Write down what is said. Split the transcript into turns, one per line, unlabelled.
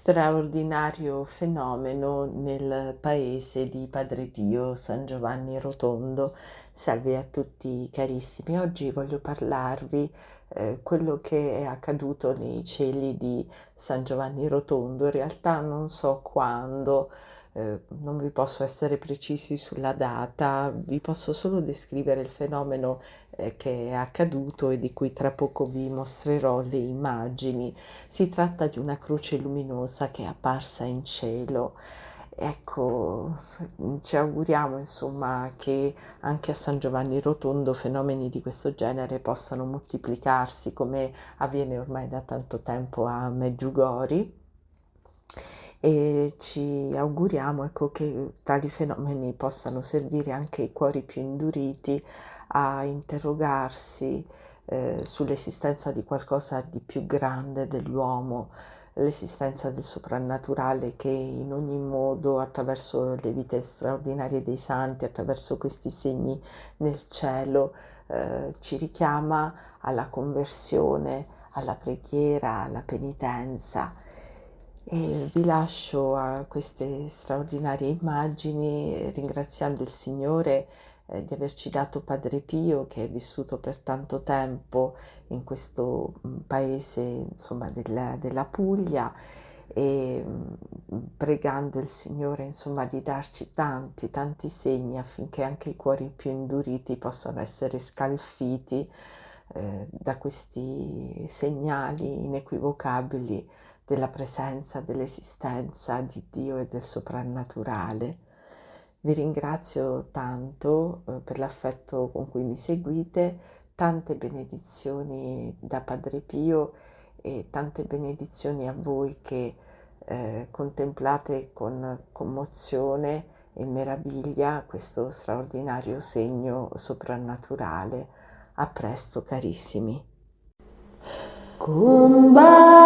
straordinario fenomeno nel paese di Padre Pio, San Giovanni Rotondo. Salve a tutti carissimi, oggi voglio parlarvi quello che è accaduto nei cieli di San Giovanni Rotondo. In realtà non so quando, non vi posso essere precisi sulla data, vi posso solo descrivere il fenomeno che è accaduto e di cui tra poco vi mostrerò le immagini. Si tratta di una croce luminosa che è apparsa in cielo. Ecco, ci auguriamo insomma che anche a San Giovanni Rotondo fenomeni di questo genere possano moltiplicarsi come avviene ormai da tanto tempo a Medjugorje, e ci auguriamo, ecco, che tali fenomeni possano servire anche ai cuori più induriti a interrogarsi sull'esistenza di qualcosa di più grande dell'uomo, l'esistenza del soprannaturale che in ogni modo, attraverso le vite straordinarie dei santi, attraverso questi segni nel cielo, ci richiama alla conversione, alla preghiera, alla penitenza. E vi lascio a queste straordinarie immagini, ringraziando il Signore di averci dato Padre Pio, che è vissuto per tanto tempo in questo paese, insomma, della Puglia, e pregando il Signore, insomma, di darci tanti, tanti segni affinché anche i cuori più induriti possano essere scalfiti da questi segnali inequivocabili della presenza, dell'esistenza di Dio e del soprannaturale. Vi ringrazio tanto per l'affetto con cui mi seguite, tante benedizioni da Padre Pio e tante benedizioni a voi che contemplate con commozione e meraviglia questo straordinario segno soprannaturale. A presto, carissimi. Kumbaya.